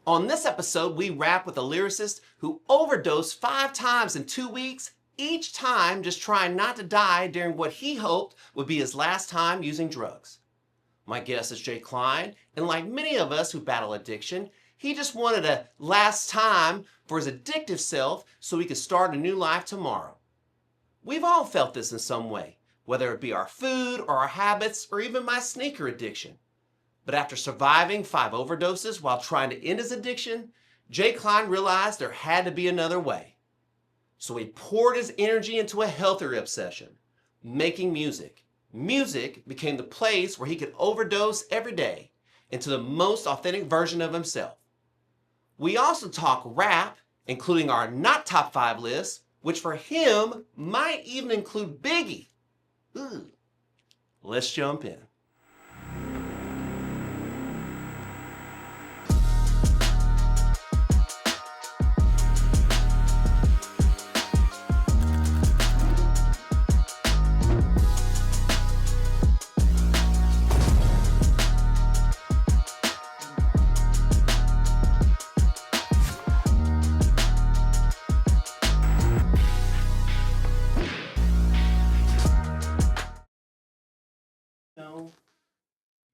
On this episode, we rap with a lyricist who overdosed 5 times in 2 weeks, each time just trying not to die during what he hoped would be his last time using drugs. My guest is J-Kline, and like many of us who battle addiction, he just wanted a last time for his addictive self so he could start a new life tomorrow. We've all felt this in some way, whether it be our food or our habits or even my sneaker addiction. But after surviving 5 overdoses while trying to end his addiction, J-Kline realized there had to be another way. So he poured his energy into a healthier obsession, making music. Music became the place where he could overdose every day into the most authentic version of himself. We also talk rap, including our not top 5 list, which for him might even include Biggie. Ooh. Let's jump in.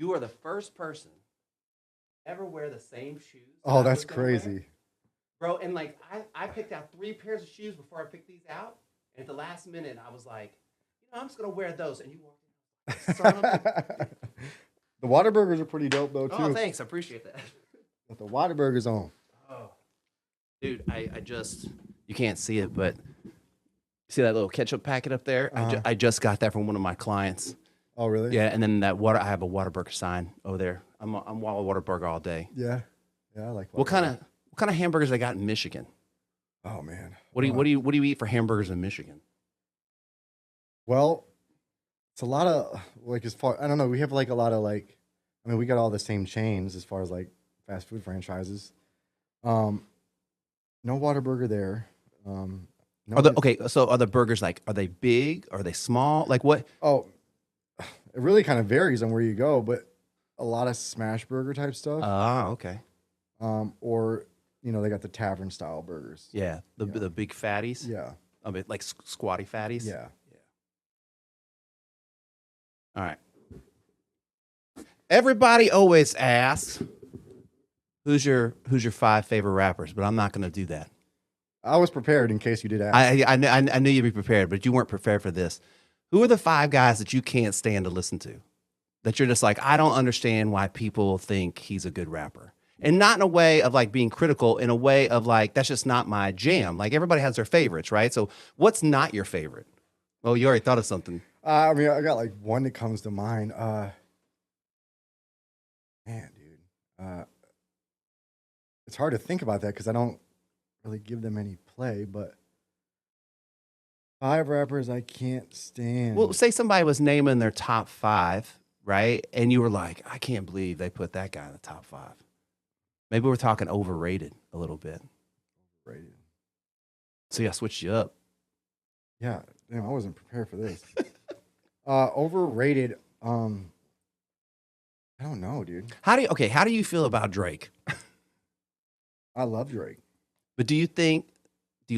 You are the first person to ever wear the same shoes. Oh, that's crazy. Bro, and like I picked out 3 pairs of shoes before I picked these out. And at the last minute, I was like, I'm just going to wear those. And you walked in. Son of a- The Whataburgers are pretty dope, though, too. Oh, thanks. I appreciate that. With the Whataburgers on. Oh. Dude, I just, you can't see it, but see that little ketchup packet up there? I just got that from one of my clients. Oh, really? Yeah, and then that water. I have a Whataburger sign over there. I'm Whataburger all day. Yeah, I like. What kind of hamburgers they got in Michigan? Oh man, what do you eat for hamburgers in Michigan? Well, it's a lot of like I don't know. We have like a lot of like. I mean, we got all the same chains as far as like fast food franchises. No Whataburger there. No. So are the burgers like? Are they big? Are they small? Like what? Oh. It really kind of varies on where you go, but a lot of smash burger type stuff. Okay. Or they got the tavern style burgers. Yeah, the big fatties. Yeah, a bit like squatty fatties. Yeah. All right. Everybody always asks, "Who's your 5 favorite rappers?" But I'm not going to do that. I was prepared in case you did ask. I knew you'd be prepared, but you weren't prepared for this. Who are the 5 guys that you can't stand to listen to? That you're just like, I don't understand why people think he's a good rapper. And not in a way of like being critical, in a way of like, that's just not my jam. Like everybody has their favorites, right? So what's not your favorite? Well, you already thought of something. I mean, I got like one that comes to mind. Man, dude. It's hard to think about that because I don't really give them any play, but 5 rappers I can't stand. Well, say somebody was naming their top 5, right? And you were like, I can't believe they put that guy in the top 5. Maybe we're talking overrated a little bit. Overrated. So yeah, I switched you up. Yeah, damn, I wasn't prepared for this. Overrated. I don't know, dude. How do you feel about Drake? I love Drake. But do you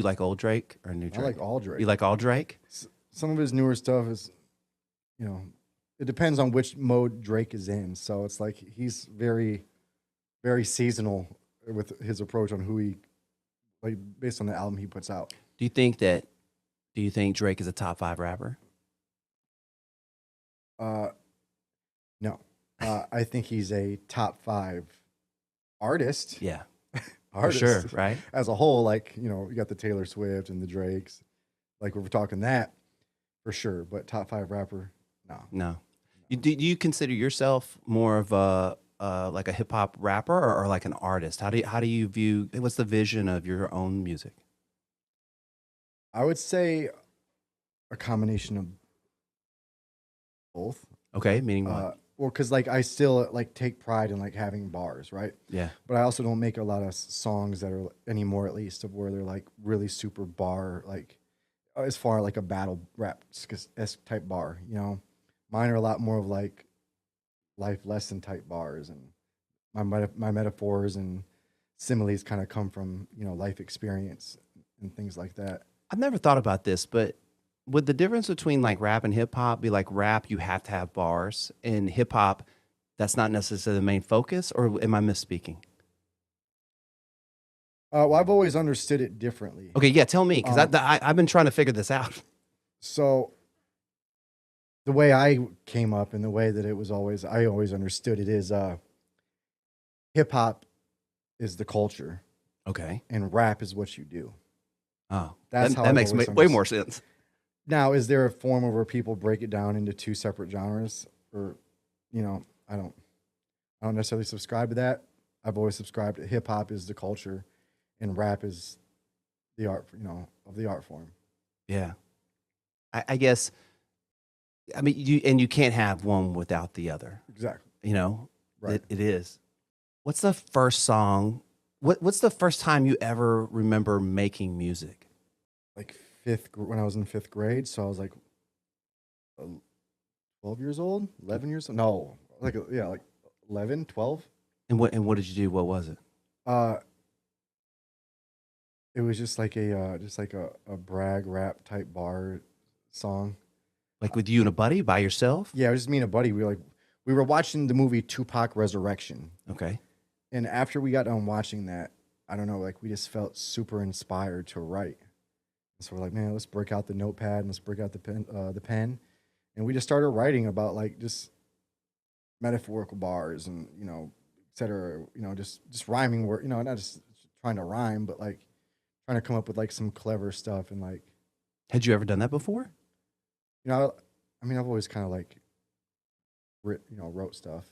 like old Drake or new Drake? I like all Drake. You like all Drake? Some of his newer stuff is, it depends on which mode Drake is in. So it's like he's very, very seasonal with his approach on who he, like based on the album he puts out. Do you think Drake is a top 5 rapper? No. I think he's a top 5 artist. Yeah. Artist, for sure, right? As a whole, like, you got the Taylor Swift and the Drakes. Like, we're talking that for sure. But top 5 rapper, no. Do you consider yourself more of a like a hip hop rapper or like an artist? How do you view? What's the vision of your own music? I would say a combination of both. Okay, meaning what? Well, because like I still like take pride in like having bars, right? Yeah. But I also don't make a lot of songs that are anymore, at least, of where they're like really super bar, like as far like a battle rap type bar. Mine are a lot more of like life lesson type bars and my metaphors and similes kind of come from, life experience and things like that. I've never thought about this, but would the difference between like rap and hip hop be like rap, you have to have bars, and hip hop, that's not necessarily the main focus, or am I misspeaking? Well, I've always understood it differently. Okay, yeah, tell me, because I've been trying to figure this out. So the way I came up and the way that I always understood it is hip hop is the culture Okay. and rap is what you do. Oh, That's how that I've makes always way understood. more sense. Now, is there a form where people break it down into two separate genres? Or, I don't necessarily subscribe to that. I've always subscribed to hip hop is the culture and rap is the art, of the art form. Yeah. I guess, I mean, you can't have one without the other. Exactly. Right. It is. What's the first song? What's the first time you ever remember making music? Like when I was in fifth grade. So I was like 12 years old, 11 years old. No, like 11, 12. And what did you do? What was it? It was just like a brag rap type bar song. Like with you and a buddy by yourself? Yeah, it was just me and a buddy. We were watching the movie Tupac Resurrection. Okay. And after we got done watching that, I don't know, like we just felt super inspired to write. And so we're like, man, let's break out the notepad and let's break out the pen. And we just started writing about like just metaphorical bars and, et cetera, just rhyming work, not just trying to rhyme, but like trying to come up with like some clever stuff and like. Had you ever done that before? I mean, I've always kind of like wrote stuff,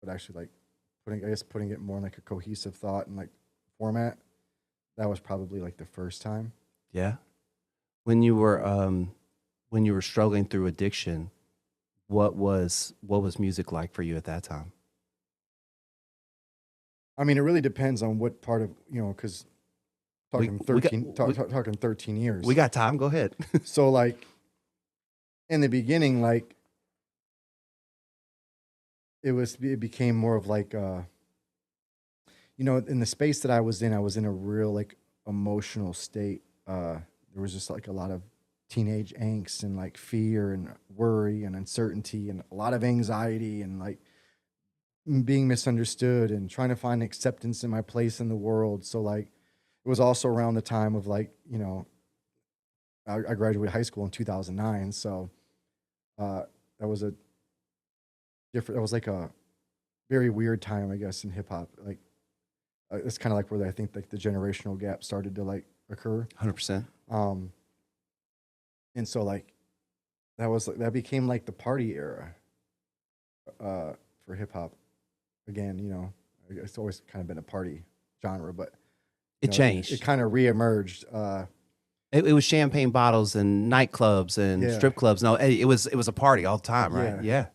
but actually like putting it more in like a cohesive thought and like format. That was probably like the first time. Yeah. When you were struggling through addiction, what was music like for you at that time? I mean, it really depends on what part of, because talking 13 years. We got time. Go ahead. So like in the beginning, like it became more of like, in the space that I was in a real like emotional state. There was just like a lot of teenage angst and like fear and worry and uncertainty and a lot of anxiety and like being misunderstood and trying to find acceptance in my place in the world. So like, it was also around the time of like, I graduated high school in 2009. So that was like a very weird time, I guess, in hip hop. Like it's kind of like where I think like the generational gap started to like occur. 100%. And so like that became like the party era for hip hop. Again, it's always kind of been a party genre, but It changed. It kind of reemerged. It was champagne bottles and nightclubs and strip clubs. No, it was a party all the time, right? Yeah.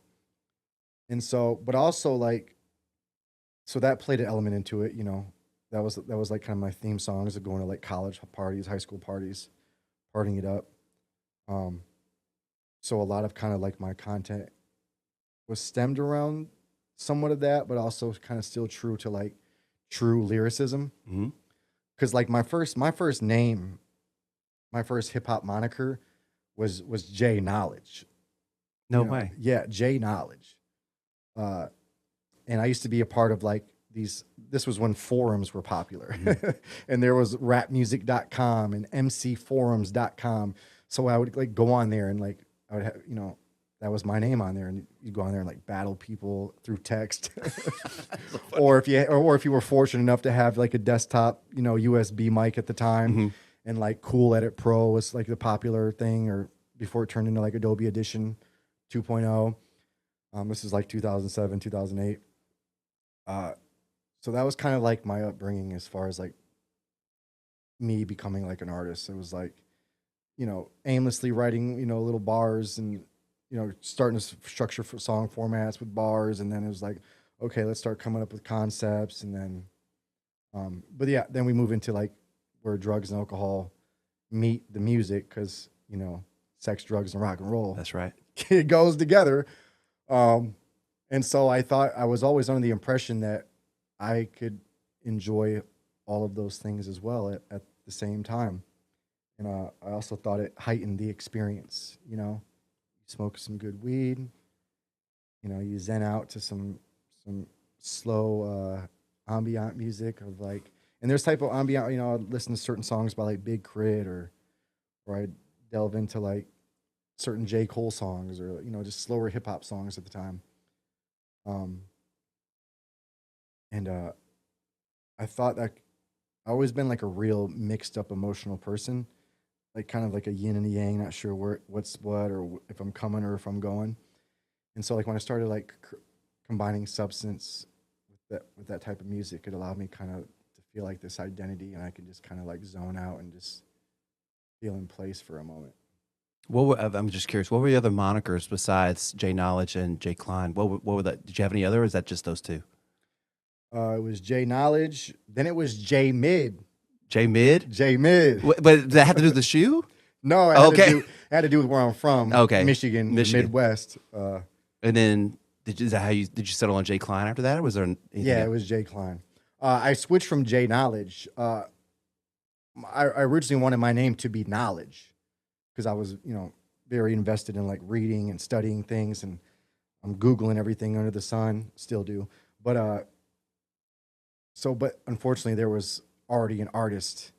And so, but also like, so that played an element into it. That was like kind of my theme songs of going to like college parties, high school parties, partying it up. So a lot of kind of like my content was stemmed around somewhat of that, but also kind of still true to like true lyricism. Mm-hmm. Cause like my first name, my first hip hop moniker was J Knowledge. No way. Yeah. J Knowledge. And I used to be a part of like this was when forums were popular. Mm-hmm. And there was rapmusic.com and mcforums.com. So I would like go on there and like, I would have, that was my name on there, and you go on there and like battle people through text, or if you were fortunate enough to have like a desktop, USB mic at the time, mm-hmm. and like Cool Edit Pro was like the popular thing, or before it turned into like Adobe Edition 2.0. This is like 2007, 2008. So that was kind of like my upbringing as far as like me becoming like an artist. It was like, aimlessly writing, little bars and, starting to structure for song formats with bars. And then it was like, okay, let's start coming up with concepts. And then, but yeah, then we move into like where drugs and alcohol meet the music. Cause sex, drugs, and rock and roll. That's right. It goes together. And so I thought I was always under the impression that I could enjoy all of those things as well at the same time. And I also thought it heightened the experience. You smoke some good weed. You zen out to some slow ambient music of like, and there's type of ambient. I listen to certain songs by like Big Crit, or I delve into like certain J. Cole songs, or just slower hip hop songs at the time. And I thought that I've always been like a real mixed up emotional person, like kind of like a yin and a yang, not sure what's what, or if I'm coming or if I'm going. And so like when I started like combining substance with that type of music, it allowed me kind of to feel like this identity, and I could just kind of like zone out and just feel in place for a moment. I'm just curious, what were the other monikers besides J Knowledge and J-Kline? What were that? Did you have any other, or is that just those two? It was J Knowledge, then it was J Mid. J Mid? J Mid. But did that have to do with the shoe? No, it had to do with where I'm from. Okay. Michigan. Midwest. And then did you settle on J-Kline after that, or was there anything Yeah, else? it was J-Kline. I switched from J Knowledge. I originally wanted my name to be Knowledge, because I was, very invested in like reading and studying things, and I'm Googling everything under the sun, still do. But unfortunately there was already an artist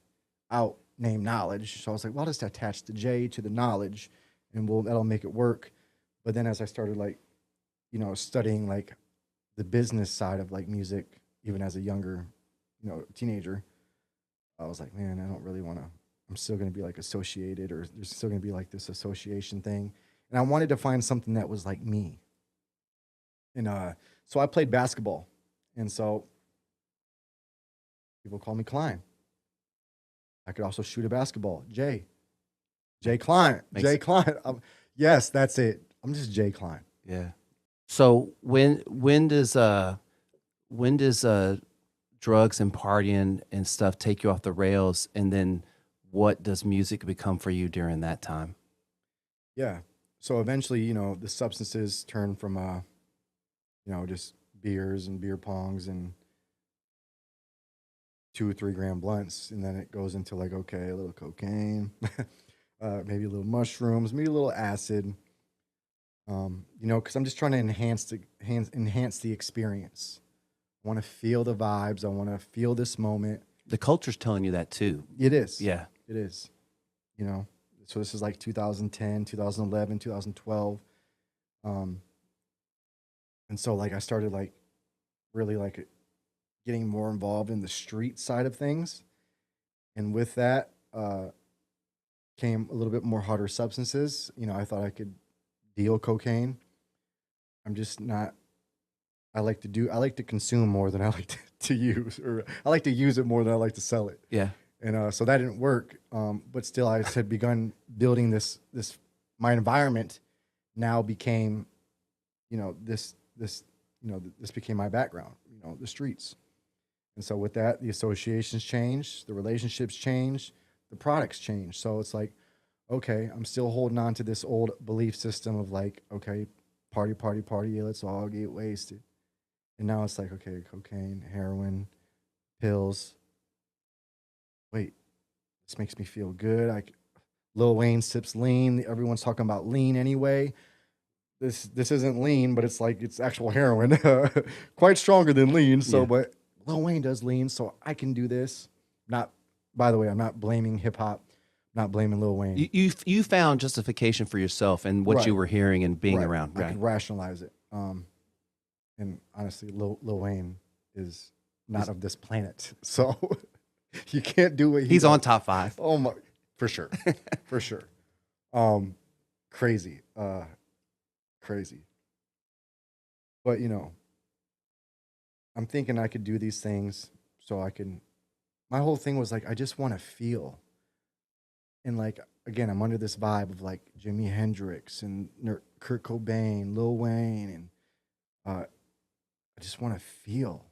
out named Knowledge. So I was like, well, I'll just attach the J to the Knowledge, and that'll make it work. But then as I started like, studying like the business side of like music, even as a younger, teenager, I was like, man, I don't really want to, I'm still going to be like associated, or there's still going to be like this association thing. And I wanted to find something that was like me. And so I played basketball. And so people call me Klein. I could also shoot a basketball. J-Kline. J-Kline. Yes, that's it. I'm just J-Kline. Yeah. So when does drugs and partying and stuff take you off the rails, and then what does music become for you during that time? Yeah. So eventually, the substances turn from just beers and beer pongs and 2 or 3 gram blunts, and then it goes into like, okay, a little cocaine, maybe a little mushrooms, maybe a little acid. Because I'm just trying to enhance the experience. I want to feel the vibes. I want to feel this moment. The culture's telling you that too. It is. Yeah. It is. So this is like 2010, 2011, 2012. And so like I started like really like getting more involved in the street side of things. And with that came a little bit more harder substances. I thought I could deal cocaine. I'm just not. I like to consume more than I like to use, or I like to use it more than I like to sell it. Yeah. And so that didn't work. But still, I had begun building this. My environment now became, this became my background. The streets. And so with that, the associations changed, the relationships changed, the products changed. So it's like, okay, I'm still holding on to this old belief system of like, okay, party, let's all get wasted. And now it's like, okay, cocaine, heroin, pills. Wait, this makes me feel good. Lil Wayne sips lean. Everyone's talking about lean anyway. This isn't lean, but it's like it's actual heroin. Quite stronger than lean. So, but Lil Wayne does lean, so I can do this. By the way, I'm not blaming hip hop. Not blaming Lil Wayne. You found justification for yourself and what you were hearing and being around. I Right. could rationalize it. And honestly, Lil Wayne is not of this planet, so you can't do what He's on top 5. Oh my, for sure, for sure. Crazy, crazy. But I'm thinking I could do these things so I can. My whole thing was like, I just want to feel. And like, again, I'm under this vibe of like Jimi Hendrix and Kurt Cobain, Lil Wayne, and I just want to feel.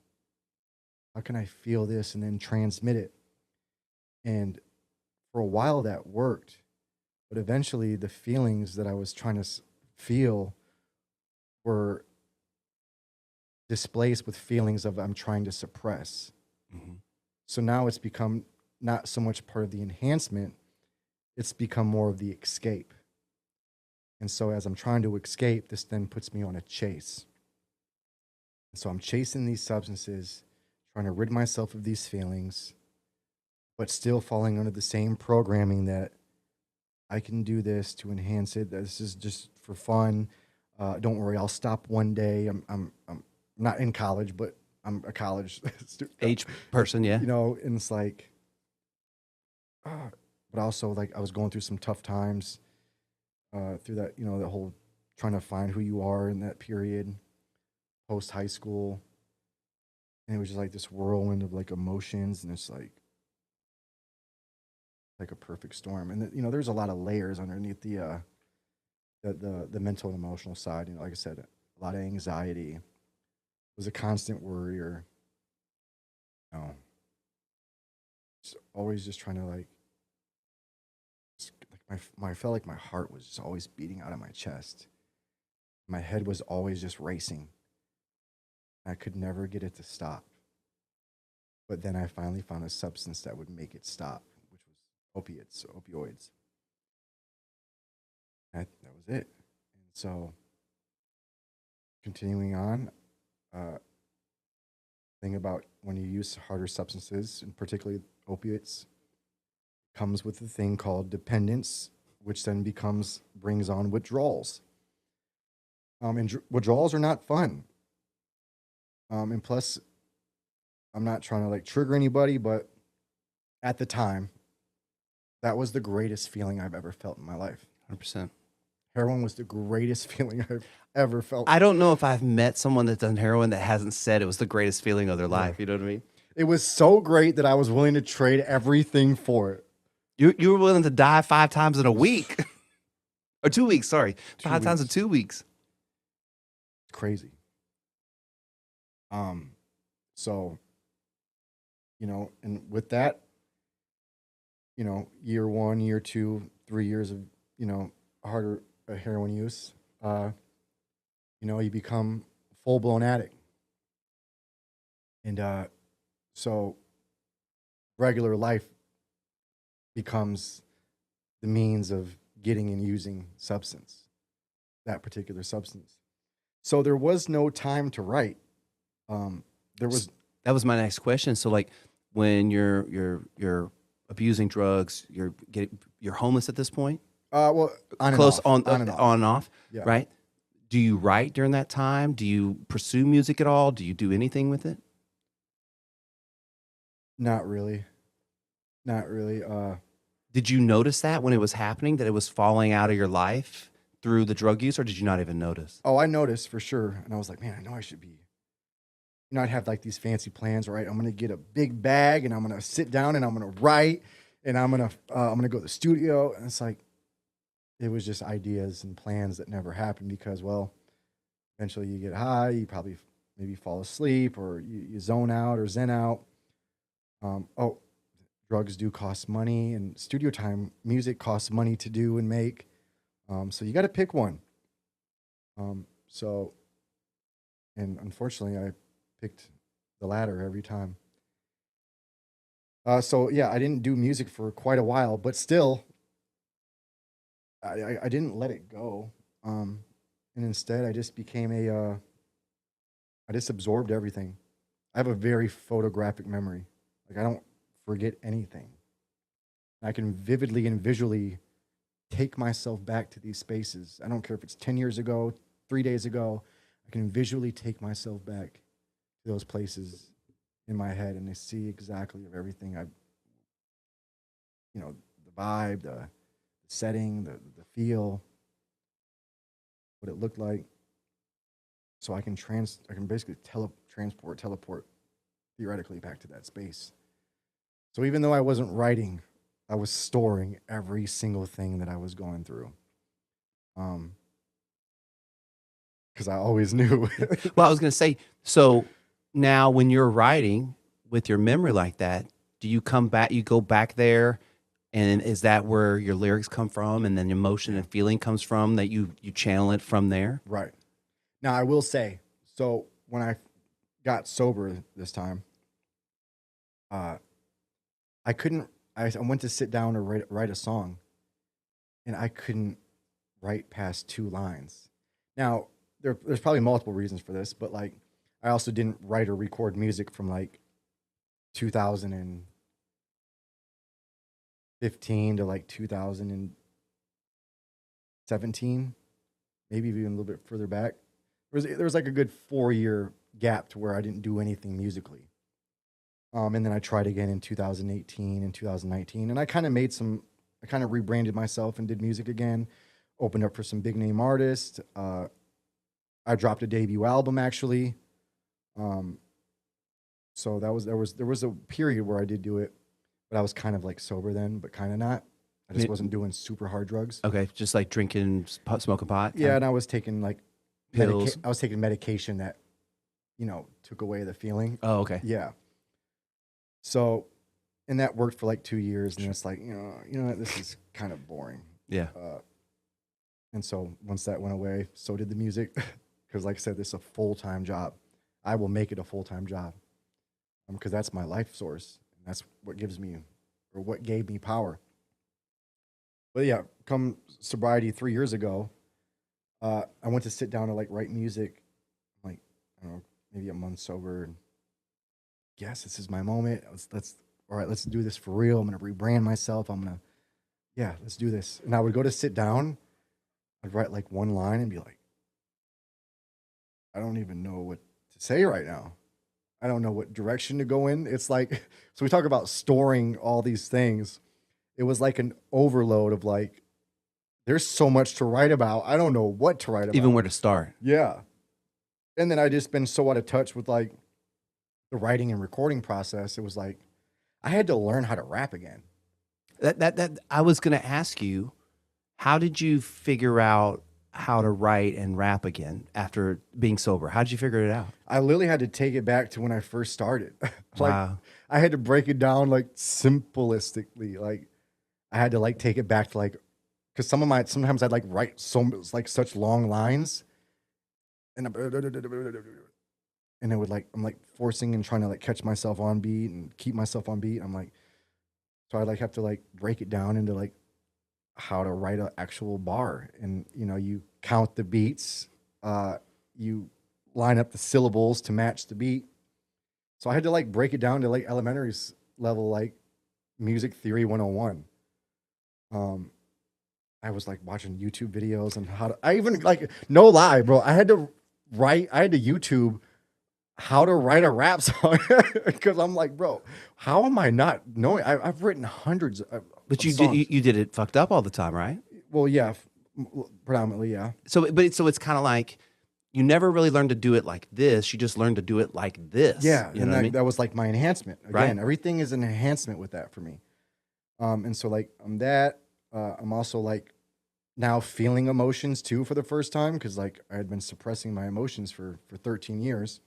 How can I feel this and then transmit it? And for a while that worked, but eventually the feelings that I was trying to feel were displaced with feelings of I'm trying to suppress. Mm-hmm. So now it's become not so much part of the enhancement, it's become more of the escape. And so as I'm trying to escape, this then puts me on a chase. And so I'm chasing these substances, trying to rid myself of these feelings, but still falling under the same programming that I can do this to enhance it. This is just for fun. Don't worry, I'll stop one day. I'm not in college, but I'm a college student. Age person, yeah. You know, and it's like, but also like I was going through some tough times through that, you know, the whole trying to find who you are in that period, post high school. And it was just like this whirlwind of like emotions, and it's like a perfect storm. And you know, there's a lot of layers underneath the mental and emotional side. You know, like I said, a lot of anxiety, was a constant worrier. You know, just always just trying to like I felt like my heart was just always beating out of my chest. My head was always just racing. I could never get it to stop. But then I finally found a substance that would make it stop, which was opioids. That was it. And so, continuing on, thing about when you use harder substances, and particularly opiates, comes with a thing called dependence, which then brings on withdrawals. And withdrawals are not fun. And plus, I'm not trying to like trigger anybody, but at the time, that was the greatest feeling I've ever felt in my life. 100%. Heroin was the greatest feeling I've ever felt. I don't know if I've met someone that's done heroin that hasn't said it was the greatest feeling of their life. You know what I mean? It was so great that I was willing to trade everything for it. You were willing to die 5 times in a week. Or 2 weeks, sorry. 5 times in 2 weeks. It's crazy. So, you know, and with that, you know, year 1, year 2, 3 years of, you know, harder heroin use, you know, you become full-blown addict. And so regular life becomes the means of getting and using that particular substance. So there was no time to write. That was my next question. So like when you're abusing drugs, you're homeless at this point? Well, on and off, yeah. Right? Do you write during that time? Do you pursue music at all? Do you do anything with it? Not really. Did you notice that when it was happening, that it was falling out of your life through the drug use, or did you not even notice? Oh, I noticed for sure. And I was like, man, I know I should be. You know, I'd have like these fancy plans, right? I'm going to get a big bag and I'm going to sit down and I'm going to write and I'm going to go to the studio. And it's like, it was just ideas and plans that never happened because, well, eventually you get high, you probably maybe fall asleep or you zone out or zen out. Drugs do cost money, and studio time, music costs money to do and make. So you got to pick one. And unfortunately, I picked the latter every time. So yeah, I didn't do music for quite a while, but still, I didn't let it go. And instead, I just became I just absorbed everything. I have a very photographic memory. Like I don't forget anything. I can vividly and visually take myself back to these spaces. I don't care if it's 10 years ago, 3 days ago. I can visually take myself back to those places in my head, and I see exactly of everything the vibe, the setting, the feel, what it looked like. So I can basically teleport theoretically back to that space. So even though I wasn't writing, I was storing every single thing that I was going through. Because I always knew. Well, I was going to say, so now when you're writing with your memory like that, do you come back, you go back there, and is that where your lyrics come from, and then emotion and feeling comes from, that you channel it from there? Right. Now, I will say, so when I got sober this time, I couldn't. I went to sit down to write a song, and I couldn't write past 2 lines. Now there's probably multiple reasons for this, but like I also didn't write or record music from like 2015 to like 2017, maybe even a little bit further back. There was like a good 4 year gap to where I didn't do anything musically. And then I tried again in 2018 and 2019, and I kind of rebranded myself and did music again. Opened up for some big name artists. I dropped a debut album actually. So there was a period where I did do it, but I was kind of like sober then, but kind of not. I just wasn't doing super hard drugs. Okay, just like drinking, smoking pot. Yeah, and I was taking like Pills. I was taking medication that, took away the feeling. Oh, okay. Yeah. So, and that worked for like 2 years, and it's like, what, this is kind of boring. Yeah. And so once that went away, so did the music, because like I said, this is a full-time job. I will make it a full-time job, because that's my life source. And that's what gives me, or what gave me power. But yeah, come sobriety 3 years ago, I went to sit down to like write music, like, I don't know, maybe a month sober. And yes, this is my moment. All right, let's do this for real. I'm going to rebrand myself. Let's do this. And I would go to sit down, I'd write like one line and be like, I don't even know what to say right now. I don't know what direction to go in. It's like, so we talk about storing all these things. It was like an overload of like, there's so much to write about. I don't know what to write about. Even where to start. Yeah. And then I just been so out of touch with like the writing and recording process. It was like, I had to learn how to rap again. That I was going to ask you, how did you figure out how to write and rap again after being sober? How did you figure it out? I literally had to take it back to when I first started. Like, Wow. I had to break it down like simplistically. Like, I had to like take it back to like, because sometimes I'd like write such long lines, and it would like, I'm like forcing and trying to like catch myself on beat and keep myself on beat. I'm like, so I like have to like break it down into like how to write an actual bar. And you count the beats, you line up the syllables to match the beat. So I had to like break it down to like elementary level, like music theory 101. I was like watching YouTube videos and I even like, no lie, bro. I had to YouTube how to write a rap song, because I'm like, bro, how am I not knowing? I've written hundreds of But you songs. did you did it fucked up all the time, right? Well, yeah, predominantly, yeah. So it's kind of like you never really learned to do it like this. You just learned to do it like this. Yeah, you and know what I mean? that was like my enhancement. Again, Right. everything is an enhancement with that for me. And so like I'm also like now feeling emotions too for the first time, because like I had been suppressing my emotions for 13 years.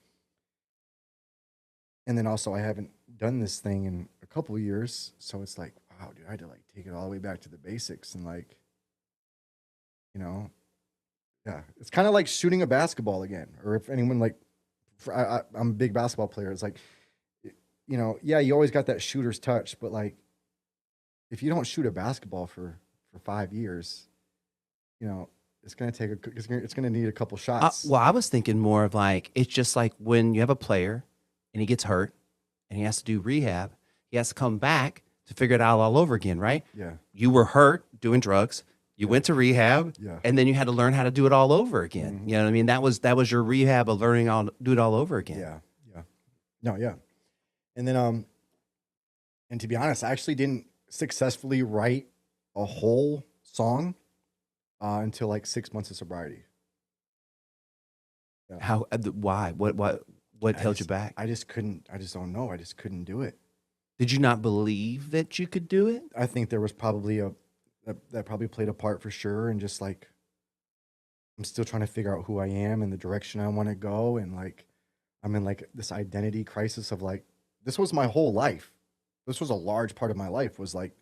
And then also I haven't done this thing in a couple of years. So it's like, wow, dude, I had to like take it all the way back to the basics and like, yeah, it's kind of like shooting a basketball again. Or if anyone like, I'm a big basketball player. It's like, yeah, you always got that shooter's touch, but like, if you don't shoot a basketball for 5 years, it's gonna it's gonna need a couple shots. Well, I was thinking more of like, it's just like when you have a player and he gets hurt and he has to do rehab, he has to come back to figure it out all over again, right? Yeah. You were hurt doing drugs. You went to rehab, Yeah. and then you had to learn how to do it all over again. Mhm. You know what I mean? That was your rehab of learning how to do it all over again. Yeah. No, yeah. And then and to be honest, I actually didn't successfully write a whole song until like 6 months of sobriety. Yeah. How? Why? What held you back? I just don't know. I just couldn't do it. Did you not believe that you could do it? I think there was probably that probably played a part for sure. And just like, I'm still trying to figure out who I am and the direction I want to go. And like, I'm in like this identity crisis of like, this was my whole life. This was a large part of my life, was like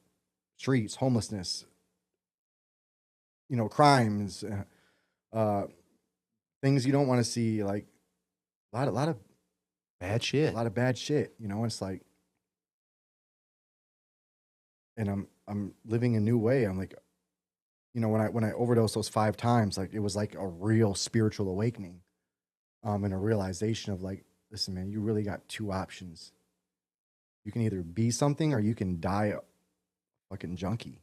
streets, homelessness, crimes, things you don't want to see, like a lot of Bad shit. bad shit. It's like, and I'm living a new way. I'm like, you know, when I overdosed those 5 times, like it was like a real spiritual awakening, and a realization of like, listen, man, you really got 2 options. You can either be something or you can die a fucking junkie.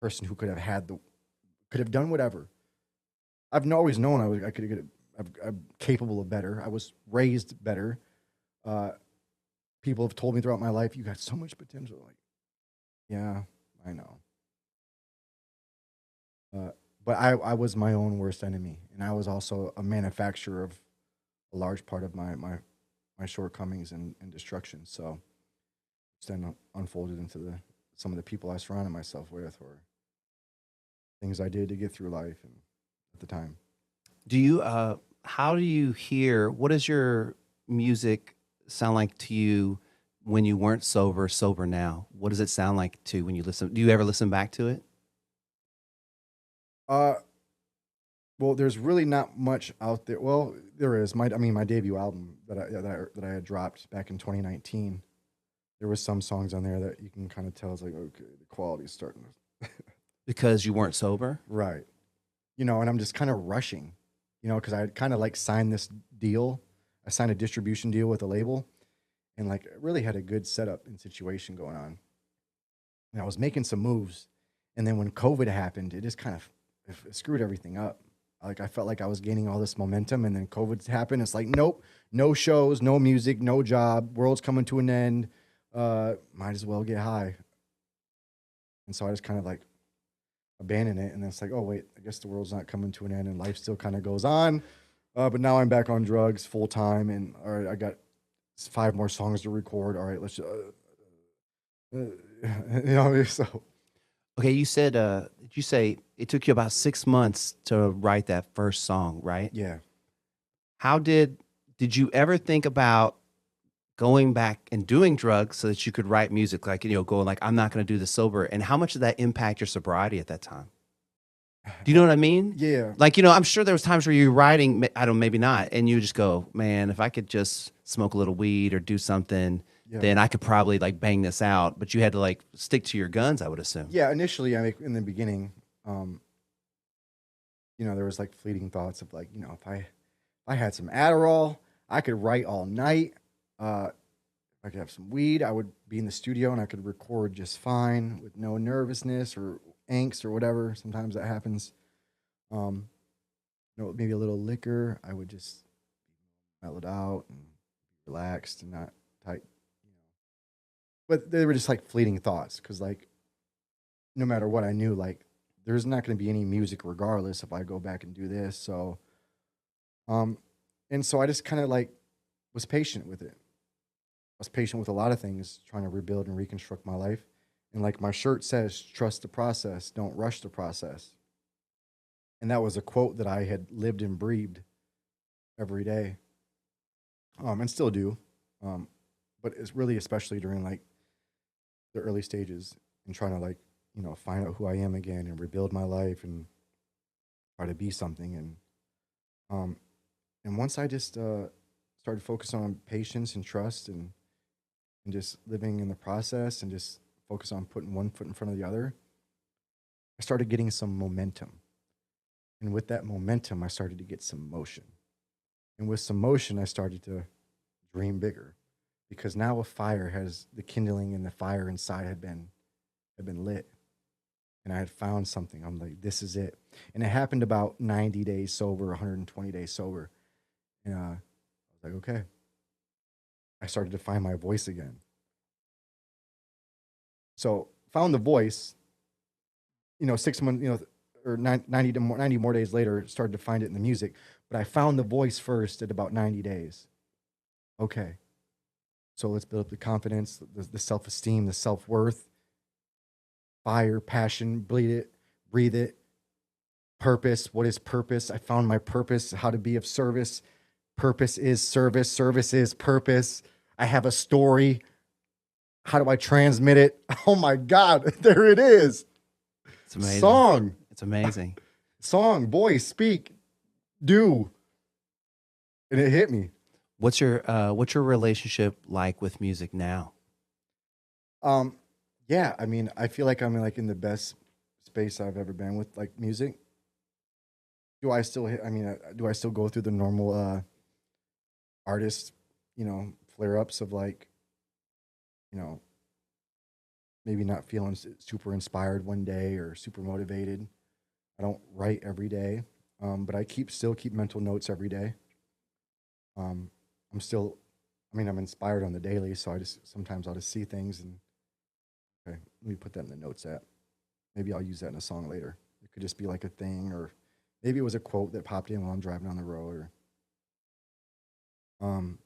Person who could have done whatever. I've always known I could get. I'm capable of better. I was raised better. People have told me throughout my life, you got so much potential. Like, yeah, I know. But I was my own worst enemy, and I was also a manufacturer of a large part of my shortcomings and destruction. So it's then unfolded into some of the people I surrounded myself with, or things I did to get through life and at the time. Do you how do you hear, what does your music sound like to you when you weren't sober now? What does it sound like to when you listen? Do you ever listen back to it? Well, there's really not much out there. Well, there is. My debut album that I had dropped back in 2019. There was some songs on there that you can kind of tell it's like, okay, the quality's starting to Because you weren't sober? right. You know, and I'm just kind of rushing, you know, because I kind of like signed this deal. I signed a distribution deal with a label, and like really had a good setup and situation going on. And I was making some moves, and then when COVID happened, it just kind of it screwed everything up. Like I felt like I was gaining all this momentum, and then COVID happened. It's like, nope, no shows, no music, no job. World's coming to an end. Might as well get high. And so I just kind of like abandon it, and then it's like, oh wait, I guess the world's not coming to an end, and life still kind of goes on. But now I'm back on drugs full time, and all right, I got 5 more songs to record. All right, let's you know. So Okay, you said did you say it took you about 6 months to write that first song, right? yeah, How did you ever think about going back and doing drugs so that you could write music, like, you know, going like, I'm not going to do this sober? And how much did that impact your sobriety at that time? Do you know what I mean? yeah, Like, you know, I'm sure there was times where you're writing, I don't, maybe not, and you just go, man, if I could just smoke a little weed or do something, yeah. then I could probably like bang this out. But you had to like stick to your guns, I would assume. Yeah, initially, in the beginning, you know, there was like fleeting thoughts of like, you know, if I had some Adderall, I could write all night. If I could have some weed, I would be in the studio and I could record just fine with no nervousness or angst or whatever. Sometimes that happens. You know, maybe a little liquor, I would just mellow out and be relaxed and not tight. You know, but they were just like fleeting thoughts because like no matter what, I knew like there's not going to be any music regardless if I go back and do this. So, and so I just kind of like was patient with it. I was patient with a lot of things, trying to rebuild and reconstruct my life. And like my shirt says, trust the process, don't rush the process. And that was a quote that I had lived and breathed every day, and still do. But it's really especially during like the early stages and trying to like, you know, find out who I am again and rebuild my life and try to be something. And once I just started focusing on patience and trust and just living in the process and just focus on putting one foot in front of the other, I started getting some momentum. And with that momentum, I started to get some motion. And with some motion, I started to dream bigger because now a fire has the kindling and the fire inside had been lit. And I had found something. I'm like, this is it. And it happened about 90 days sober, 120 days sober. And I was like, okay. I started to find my voice again. So found the voice, you know, 6 months, you know, or 90 more days later, started to find it in the music. But I found the voice first at about 90 days. Okay. So let's build up the confidence, the self-esteem, the self-worth, fire, passion, bleed it, breathe it, purpose. What is purpose? I found my purpose, how to be of service. Purpose is service. Service is purpose. I have a story. How do I transmit it? Oh my God, there it is. It's amazing. Song. It's amazing. Song, voice, speak, do. And it hit me. What's your relationship like with music now? Yeah, I mean, I feel like I'm like in the best space I've ever been with like music. Do I still hit, I mean, do I still go through the normal artist, flare ups of like, you know, maybe not feeling super inspired one day or super motivated. I don't write every day, but I still keep mental notes every day. Um, I'm still, I mean, I'm inspired on the daily, so I just sometimes I'll just see things and okay, let me put that in the notes app. Maybe I'll use that in a song later. It could just be like a thing, or maybe it was a quote that popped in while I'm driving on the road, or um,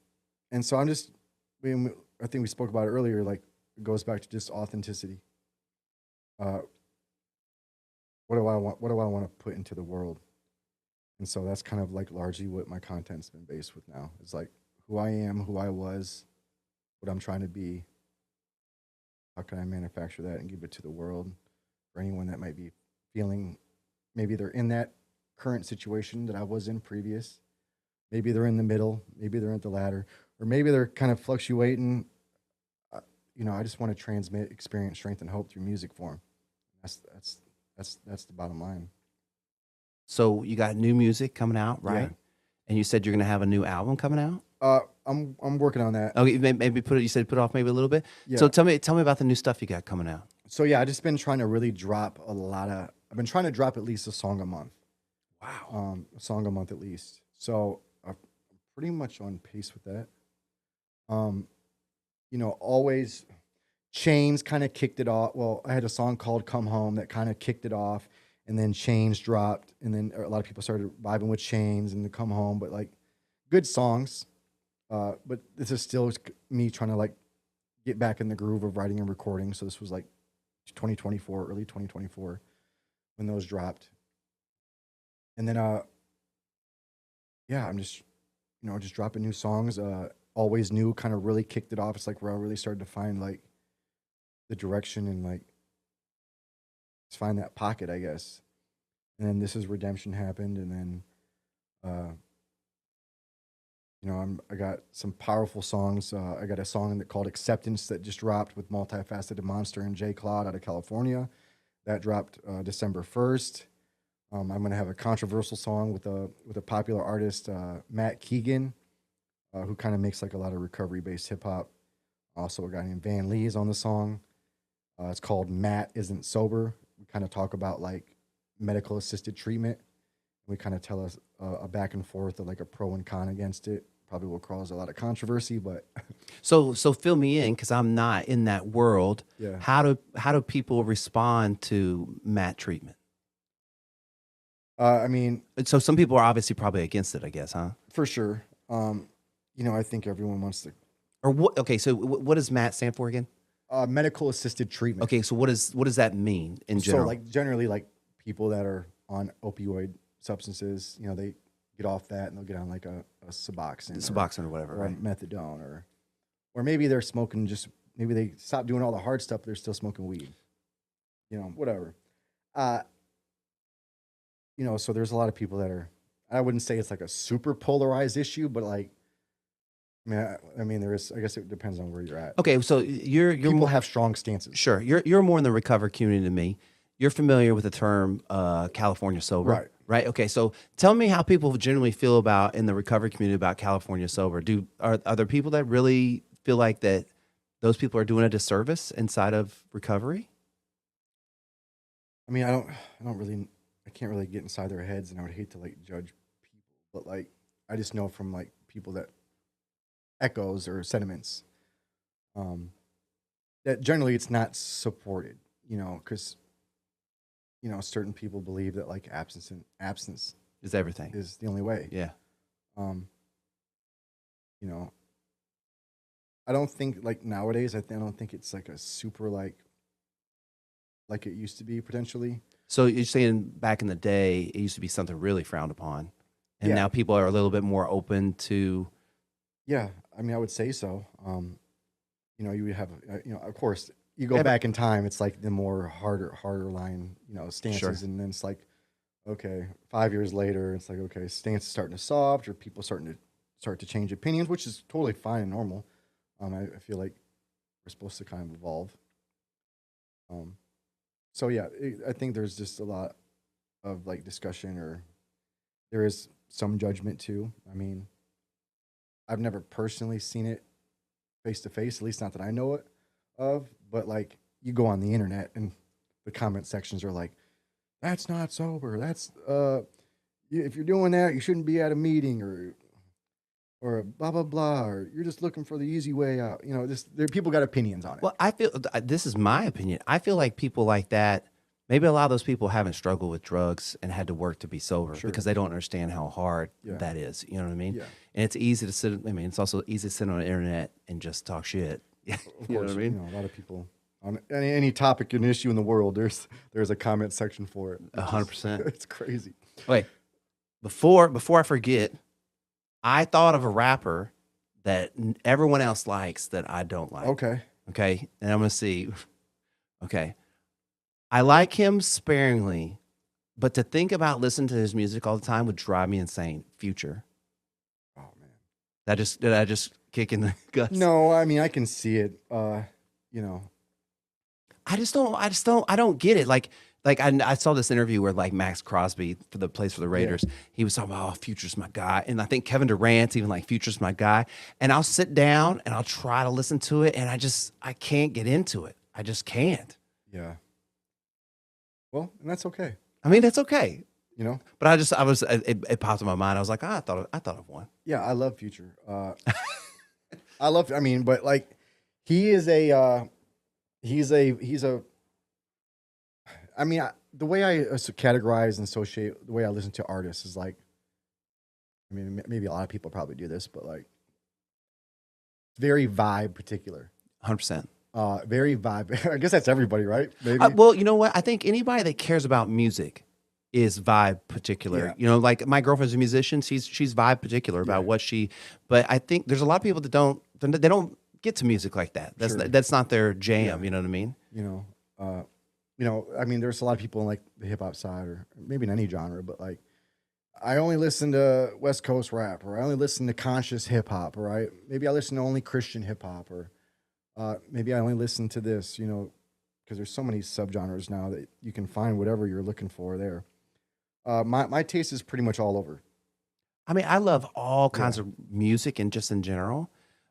and so I'm just, I think we spoke about it earlier. Like it goes back to just authenticity. Uh, what do I want? What do I want to put into the world? And so that's kind of like largely what my content's been based with now. It's like who I am, who I was, what I'm trying to be. How can I manufacture that and give it to the world for anyone that might be feeling maybe they're in that current situation that I was in previous. Maybe they're in the middle, maybe they're at the latter, or maybe they're kind of fluctuating. I just want to transmit experience, strength, and hope through music form. That's the bottom line. So you got new music coming out, Yeah. right? And you said you're going to have a new album coming out. I'm working on that. Okay, maybe put it. You said put off maybe a little bit. Yeah. So tell me about the new stuff you got coming out. So yeah, I just been trying to really drop a lot of. I've been trying to drop at least a song a month. Wow. A song a month at least. So I'm pretty much on pace with that. Always Chains kind of kicked it off. Well, I had a song called "Come Home" that kind of kicked it off, and then Chains dropped, and then a lot of people started vibing with Chains and the "Come Home," but like good songs. But this is still me trying to like get back in the groove of writing and recording. So this was like 2024, early 2024, when those dropped. And then, yeah, I'm just dropping new songs. Always New kind of really kicked it off. It's like where I really started to find like the direction and like just find that pocket, I guess. And then This Is Redemption happened, and then, I got some powerful songs. I got a song called Acceptance that just dropped with Multifaceted Monster and J-Kline out of California. That dropped December 1st. I'm gonna have a controversial song with a popular artist, Matt Keegan, who kind of makes like a lot of recovery-based hip hop. Also, a guy named Van Lee is on the song. It's called Matt Isn't Sober. We kind of talk about like medical assisted treatment. We kind of tell us a back and forth of like a pro and con against it. Probably will cause a lot of controversy, but So fill me in because I'm not in that world. yeah. How do people respond to mat treatment? I mean, So some people are obviously probably against it, I guess, huh? for sure. I think everyone wants to Or what? Okay, so what does MAT stand for again? medical assisted treatment. Okay, so what does that mean in general? So like generally like people that are on opioid substances, they get off that and they'll get on like a Suboxone, Suboxone or whatever, or right? methadone, or maybe they're smoking maybe they stop doing all the hard stuff, but they're still smoking weed. Whatever. So there's a lot of people that are. I wouldn't say it's like a super polarized issue, but like, there is. I guess it depends on where you're at. Okay, so you're People more, have strong stances. sure. You're more in the recovery community than me. You're familiar with the term California sober, Right. Right. Okay, so tell me how people generally feel about in the recovery community about California sober. Are there people that really feel like that those people are doing a disservice inside of recovery? I can't really get inside their heads, and I would hate to like judge people, but like I just know from like people that echoes or sentiments, that generally it's not supported, because certain people believe that like absence Is everything? is the only way. Yeah. Um, I don't think like nowadays. I don't think it's like a super like it used to be potentially. So you're saying back in the day, it used to be something really frowned upon, and Yeah. now people are a little bit more open to. Yeah, I would say so. You would have, of course, you go Yeah, but- back in time. It's like the more harder line, stances, Sure. and then it's like, okay, 5 years later, it's like, okay, stance is starting to soft, or people start to change opinions, which is totally fine and normal. I feel like we're supposed to kind of evolve. So yeah, I think there's just a lot of like discussion, or there is some judgment too. I mean, I've never personally seen it face to face, at least not that I know it of. But like, you go on the internet and the comment sections are like, "That's not sober. That's if you're doing that, you shouldn't be at a meeting," or blah blah blah, or you're just looking for the easy way out. You know, people got opinions on it. Well, I feel this is my opinion. I feel like people like that, maybe a lot of those people haven't struggled with drugs and had to work to be sober because they don't understand how hard that is. You know what I mean? Yeah. And it's easy to sit. I mean, it's also easy to sit on the internet and just talk shit. You know what I mean? You know, a lot of people on any topic, an issue in the world, there's a comment section for it. 100%. It's crazy. Wait, before I forget, I thought of a rapper that everyone else likes that I don't like. Okay, and I'm gonna see. Okay, I like him sparingly, but to think about listening to his music all the time would drive me insane. Future. Oh man, Did I just kick in the guts? No, I mean I can see it. You know, I don't get it. Like I saw this interview where like Max Crosby for the plays for the Raiders, he was talking about, oh, Future's my guy. And I think Kevin Durant's even like, Future's my guy. And I'll sit down and I'll try to listen to it, and I can't get into it. I just can't. Yeah. Well, and that's okay. I mean, that's okay. You know? But it popped in my mind. I was like, I thought of one. Yeah, I love Future. I mean, but like, he's a I mean, the way I categorize and associate the way I listen to artists is like, I mean, maybe a lot of people probably do this, but like, very vibe particular. 100%. Very vibe. I guess that's everybody, right? Maybe. Well, you know what? I think anybody that cares about music is vibe particular. Yeah. You know, like my girlfriend's a musician. She's vibe particular about what she. But I think there's a lot of people that don't get to music like that. That's not their jam. Yeah. You know what I mean? You know, I mean, there's a lot of people in like the hip hop side, or maybe in any genre, but like, I only listen to West Coast rap, or I only listen to conscious hip hop, or maybe I listen to only Christian hip hop, or maybe I only listen to this, you know, because there's so many subgenres now that you can find whatever you're looking for there. My taste is pretty much all over. I mean, I love all kinds of music and just in general,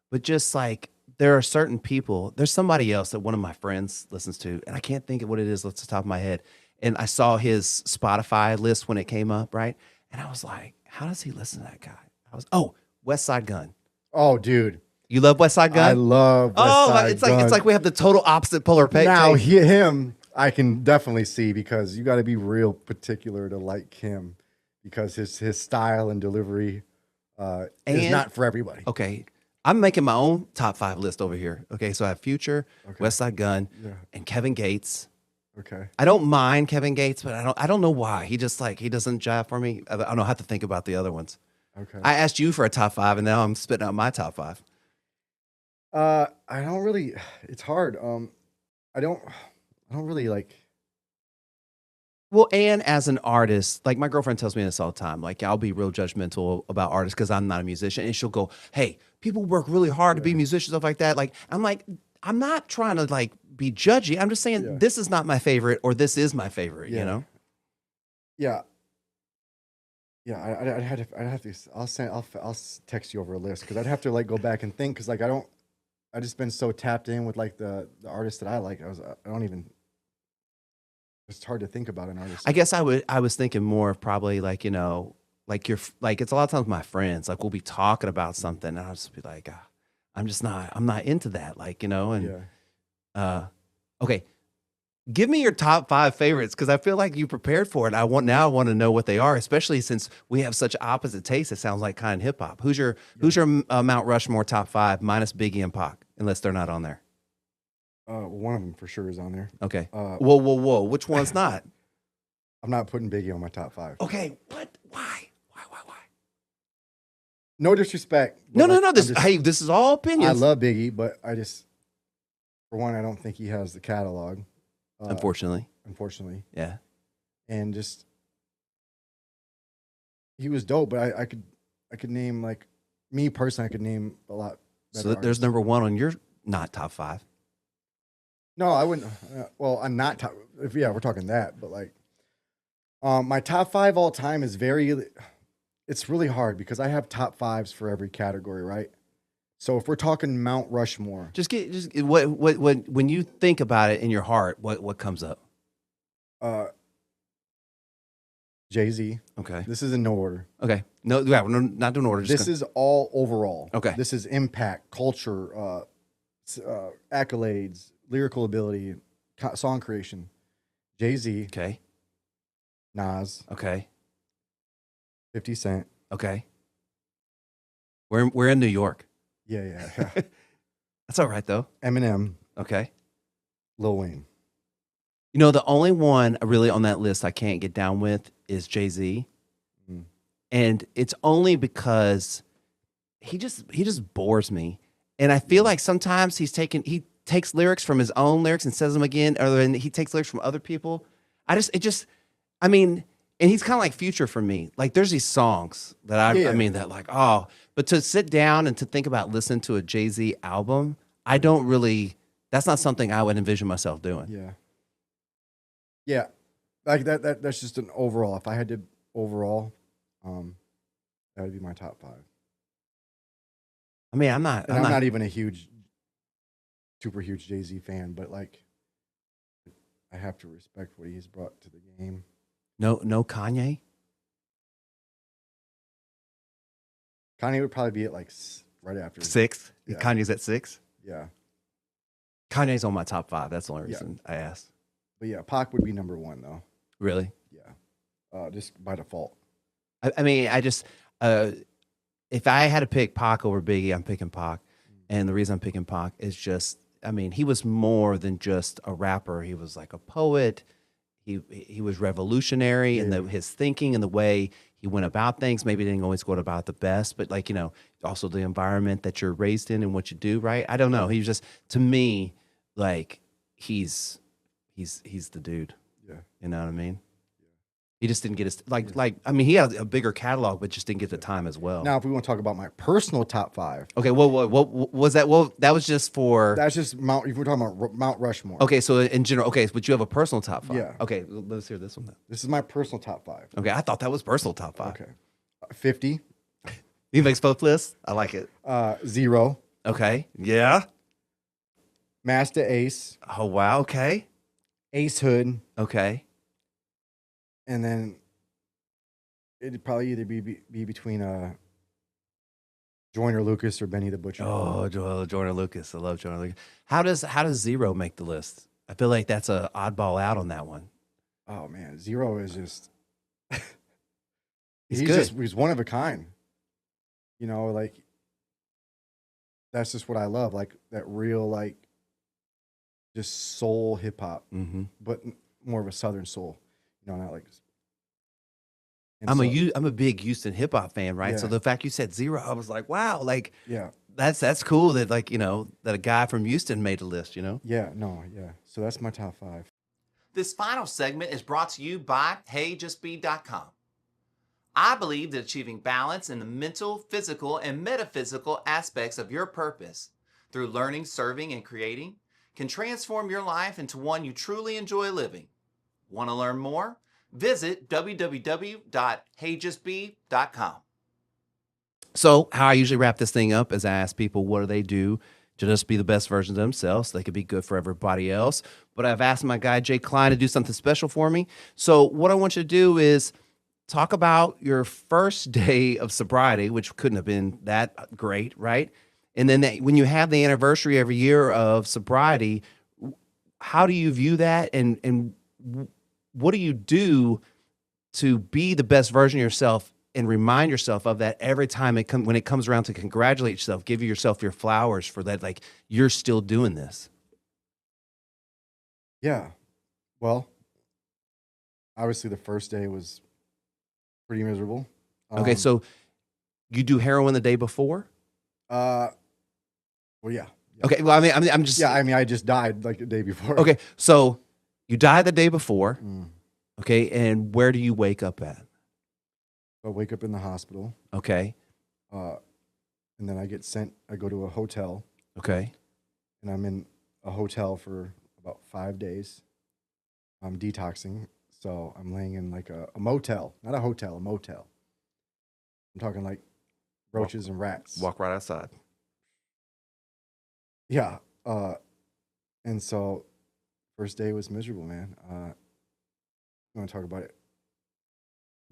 but just like there are certain people, there's somebody else that one of my friends listens to, and I can't think of what it is off the top of my head. And I saw his Spotify list when it came up, right? And I was like, how does he listen to that guy? West Side Gun. Oh, dude. You love West Side Gun? I love West Side Gun. It's like we have the total opposite polar page. Now, him, I can definitely see, because you got to be real particular to like him, because his style and delivery is not for everybody. Okay. I'm making my own top 5 list over here. Okay, so I have Future, West Side Gun, and Kevin Gates. Okay. I don't mind Kevin Gates, but I don't know why. He just he doesn't jive for me. I don't have to think about the other ones. Okay. I asked you for a top 5, and now I'm spitting out my top 5. I don't really. It's hard. I don't really like. Well, and as an artist, like my girlfriend tells me this all the time. Like, I'll be real judgmental about artists because I'm not a musician, and she'll go, "Hey, people work really hard to be musicians, stuff like that." Like, I'm not trying to like be judgy. I'm just saying this is not my favorite, or this is my favorite. You know? Yeah. Yeah, I'd have to. I'll text you over a list, because I'd have to like go back and think, because like I just been so tapped in with like the artists that I like. I don't even. It's hard to think about an artist. I guess I was thinking more of probably like, you know, like it's a lot of times my friends, like we'll be talking about something and I'll just be like, I'm not into that. Like, you know, and, okay. Give me your top 5 favorites, because I feel like you prepared for it. I want to know what they are, especially since we have such opposite tastes. It sounds like kind of hip hop. Who's your Mount Rushmore top 5 minus Biggie and Pac, unless they're not on there? One of them for sure is on there. Okay. Whoa. Which one's not? I'm not putting Biggie on my top 5. Okay. What? Why? No disrespect. No. This is all opinions. I love Biggie, but for one, I don't think he has the catalog. Unfortunately. Yeah. And just, he was dope, but I could name, like, me personally, I could name a lot better So there's artists. number 1 on your not top 5. No, I wouldn't. Well, I'm not top. If yeah, we're talking that, but like, my top 5 all time is very. It's really hard because I have top 5s for every category, right? So if we're talking Mount Rushmore, Just what when you think about it in your heart, what comes up? uh, Jay-Z. Okay. This is in no order. Okay. No, yeah, we're not doing order. Just This is all overall. Okay. This is impact, culture, accolades, lyrical ability, song creation. Jay-Z, okay. Nas, Okay. 50 Cent. Okay. We're in New York. Yeah. That's all right though. Eminem, Okay. Lil Wayne. You know, the only one really on that list I can't get down with is Jay-Z. Mm. And it's only because he just bores me. And I feel like sometimes he takes lyrics from his own lyrics and says them again, or then he takes lyrics from other people. I mean, and he's kind of like Future for me. Like there's these songs that I mean that like, oh, but to sit down and to think about listening to a Jay-Z album, that's not something I would envision myself doing. Yeah. Like that's just an overall. If I had to overall, that would be my top 5. I mean, I'm not even a super huge Jay-Z fan, but like, I have to respect what he's brought to the game. no Kanye. Kanye would probably be at like right after 6. Yeah. Kanye's at 6. Yeah, Kanye's on my top 5. That's the only reason I asked. but yeah, Pac would be number 1 though. Really? Yeah, just by default. I mean, if I had to pick Pac over Biggie, I'm picking Pac. And the reason I'm picking Pac is just, I mean, he was more than just a rapper. He was like a poet. He was revolutionary in his thinking and the way he went about things. Maybe he didn't always go about the best, but like, you know, also the environment that you're raised in and what you do, right? I don't know. He was just, to me, like he's the dude. Yeah, You know what I mean? He just didn't get his I mean, he had a bigger catalog, but just didn't get the time as well. Now, if we want to talk about my personal top 5, Okay, what was that? Well, that was just for. that's just Mount. If we're talking about Mount Rushmore, Okay, so in general, okay, but you have a personal top 5. Yeah. Okay, let's hear this one then. this is my personal top 5. Okay, I thought that was personal top 5. Okay, 50, He makes both lists. I like it. 0, Okay. Yeah. Master Ace, Oh wow. Okay. Ace Hood, Okay. and then it'd probably either be between Joyner Lucas or Benny the Butcher. Oh, Jordan Lucas. I love Jordan Lucas. How does 0 make the list? I feel like that's a oddball out on that one. Oh man, 0 is just He's good. He's one of a kind. You know, like that's just what I love, like that real like just soul hip hop, Mm-hmm. but more of a southern soul. You know, not like. and I'm so- a big Houston hip hop fan, right? So Yeah. the fact you said 0, I was like, wow, like Yeah, that's cool that like, you know, that a guy from Houston made a list, you know? yeah, no, yeah. So that's my top 5. This final segment is brought to you by HeyJustBe.com. I believe that achieving balance in the mental, physical, and metaphysical aspects of your purpose through learning, serving, and creating can transform your life into one you truly enjoy living. Want to learn more? Visit www.heyjustbe.com. So how I usually wrap this thing up is I ask people what do they do to just be the best versions of themselves so they could be good for everybody else. But I've asked my guy J-Kline to do something special for me. So what I want you to do is talk about your first day of sobriety, which couldn't have been that great, right? And then when you have the anniversary every year of sobriety, how do you view that? And what do you do to be the best version of yourself and remind yourself of that every time when it comes around to congratulate yourself, give yourself your flowers for that, like you're still doing this? Yeah, well, obviously the first day was pretty miserable. Okay, so you do heroin the day before? Well, yeah. Okay, well, I'm just Yeah, I mean, I just died like the day before. Okay, so you died the day before. Mm. Okay, and where do you wake up at? I wake up in the hospital, Okay, and then I go to a hotel, okay, and I'm in a hotel for 5 days. I'm detoxing, so I'm laying in like a motel, not a hotel, a motel. I'm talking like roaches and rats. Walk right outside. Yeah. And so first day was miserable, man. I want to talk about it.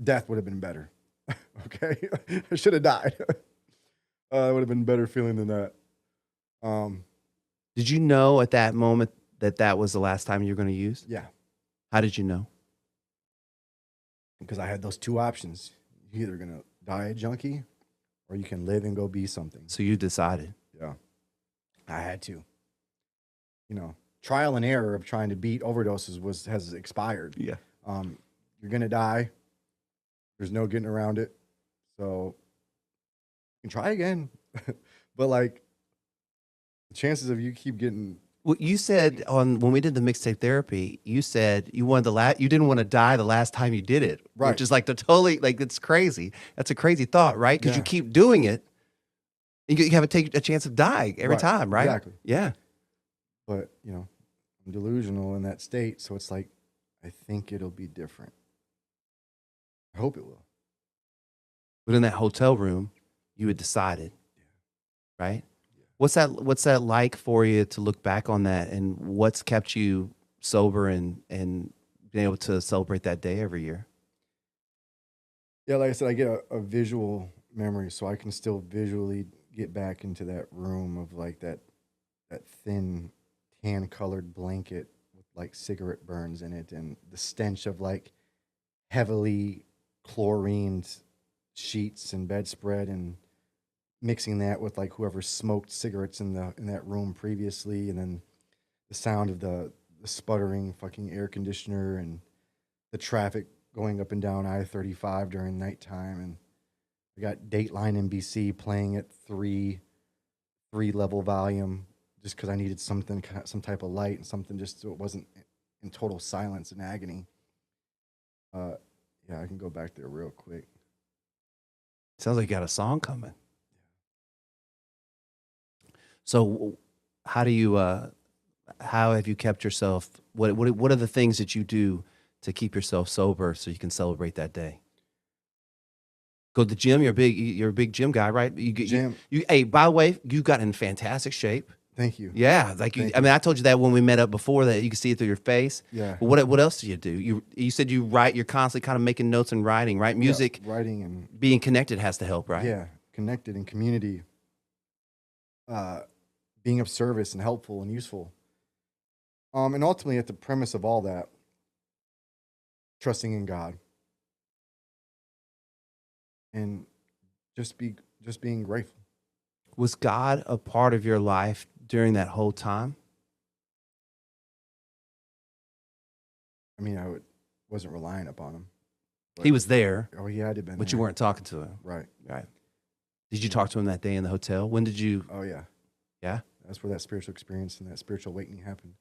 Death would have been better. Okay. I should have died. It would have been better feeling than that. Did you know at that moment that that was the last time you were going to use? Yeah. How did you know? Because I had those two options. You're either going to die a junkie or you can live and go be something. So you decided. Yeah. I had to. You know, trial and error of trying to beat overdoses has expired. Yeah. You're going to die. There's no getting around it. So you can try again. But like the chances of you keep getting. Well, you said when we did the mixtape therapy, you said you wanted you didn't want to die the last time you did it, Right. Which is like it's crazy. That's a crazy thought, right? Because Yeah. you keep doing it, and you have to take a chance of dying every Right. time, right? Exactly. Yeah. But, you know, I'm delusional in that state. So it's like, I think it'll be different. I hope it will. But in that hotel room, you had decided, right? What's that like for you to look back on that, and what's kept you sober and being able to celebrate that day every year? Yeah, like I said, I get a visual memory, so I can still visually get back into that room of like that thin tan colored blanket with like cigarette burns in it, and the stench of like heavily chlorined sheets and bedspread, and mixing that with like whoever smoked cigarettes in that room previously, and then the sound of the sputtering fucking air conditioner and the traffic going up and down I-35 during nighttime. And I got Dateline NBC playing at three level volume just because I needed some type of light and something just so it wasn't in total silence and agony. Yeah, I can go back there real quick. Sounds like you got a song coming. So how do you how have you kept yourself, what are the things that you do to keep yourself sober so you can celebrate that day? Go to the gym. You're a big gym guy, right? Gym. Hey, by the way, you got in fantastic shape. Thank you. Yeah, like I mean, I told you that when we met up before, that you can see it through your face. Yeah. But what else do you do? You said you write. You're constantly kind of making notes and writing, right? Music, Yeah, writing, and being connected has to help, right? yeah, connected in community. Being of service and helpful and useful. And ultimately, at the premise of all that, trusting in God and just being grateful. Was God a part of your life during that whole time? I mean, wasn't relying upon him. He was there, Oh, he had to have been but there. you weren't talking to him. Right. Right. Did you talk to him that day in the hotel? When did you? Oh, yeah. Yeah. That's where that spiritual experience and that spiritual awakening happened.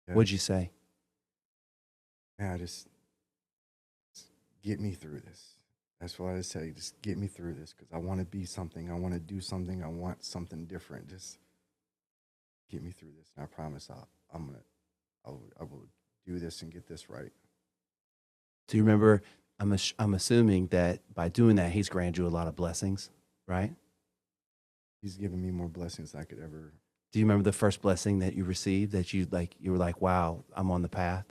Yeah. What'd you say? Yeah, just get me through this. That's what I say. Just get me through this because I want to be something. I want to do something. I want something different. Just get me through this, and I promise I will do this and get this right. Do you remember? I'm assuming that by doing that, he's granted you a lot of blessings, right? He's given me more blessings than I could ever. Do you remember the first blessing that you received that you were like, wow, I'm on the path?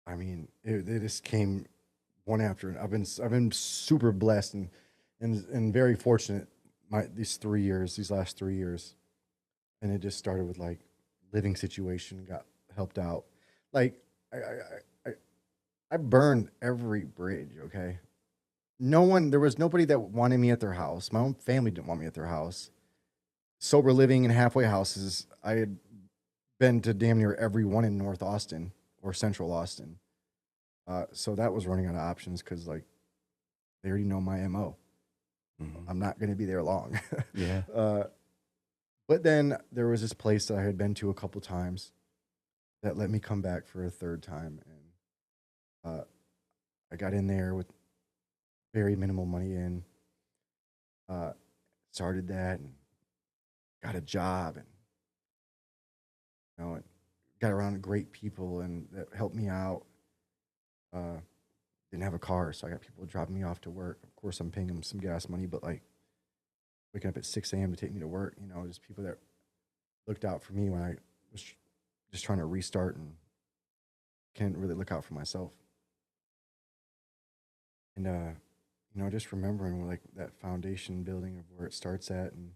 I mean, it just came one after another. I've been super blessed and very fortunate these last 3 years. And it just started with like living situation, got helped out. Like I burned every bridge, okay? There was nobody that wanted me at their house. My own family didn't want me at their house. Sober living in halfway houses. I had been to damn near every one in North Austin or Central Austin. So that was running out of options because like they already know my MO. Mm-hmm. I'm not going to be there long. Yeah. But then there was this place that I had been to a couple times that let me come back for a third time. And I got in there with very minimal money in, started that and got a job and You know, got around great people and that helped me out. Didn't have a car, so I got people dropping me off to work. Of course, I'm paying them some gas money, but like waking up at 6 a.m. to take me to work, you know, just people that looked out for me when I was just trying to restart and can't really look out for myself. And you know, just remembering like that foundation building of where it starts at, and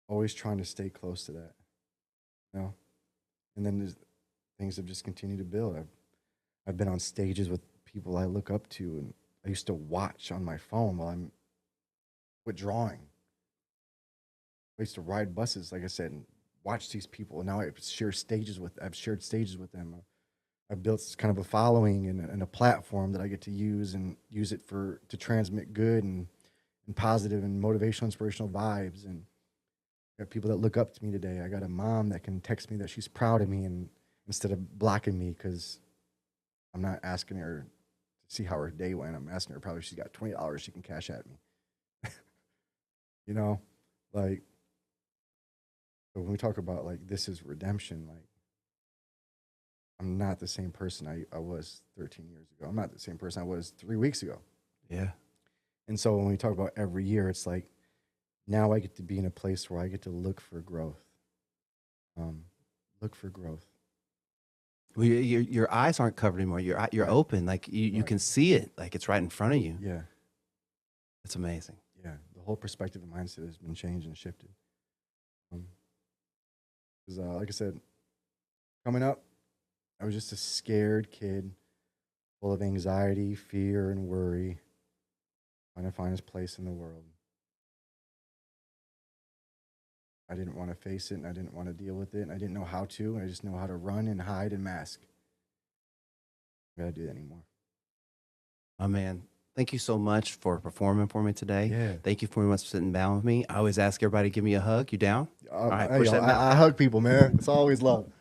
always trying to stay close to that, you know. And then there's things have just continued to build. I've been on stages with people I look up to, and I used to watch on my phone while I'm withdrawing. I used to ride buses, like I said, and watch these people. And now I've shared stages with them. I've built kind of a following and a platform that I get to use it to transmit good and positive and motivational, inspirational vibes. And I got people that look up to me today. I got a mom that can text me that she's proud of me, and instead of blocking me because I'm not asking her to see how her day went. I'm asking her probably if she's got $20 she can cash at me. You know, like, so when we talk about like this is redemption, like I'm not the same person I was 13 years ago. I'm not the same person I was 3 weeks ago. Yeah. And so when we talk about every year, it's like now I get to be in a place where I get to look for growth. Look for growth. Well, your eyes aren't covered anymore. You're open. Like you Right. can see it. Like it's right in front of you. Yeah. It's amazing. Yeah. The whole perspective and mindset has been changed and shifted. Because like I said, coming up, I was just a scared kid, full of anxiety, fear, and worry, trying to find his place in the world. I didn't want to face it, and I didn't want to deal with it, and I didn't know how to, and I just know how to run and hide and mask. I gotta do that anymore. Oh man, thank you so much for performing for me today. Yeah. Thank you very much for sitting down with me. I always ask everybody to give me a hug. You down? All right, Hey, push yo, that mouth. I hug people, man. It's always love.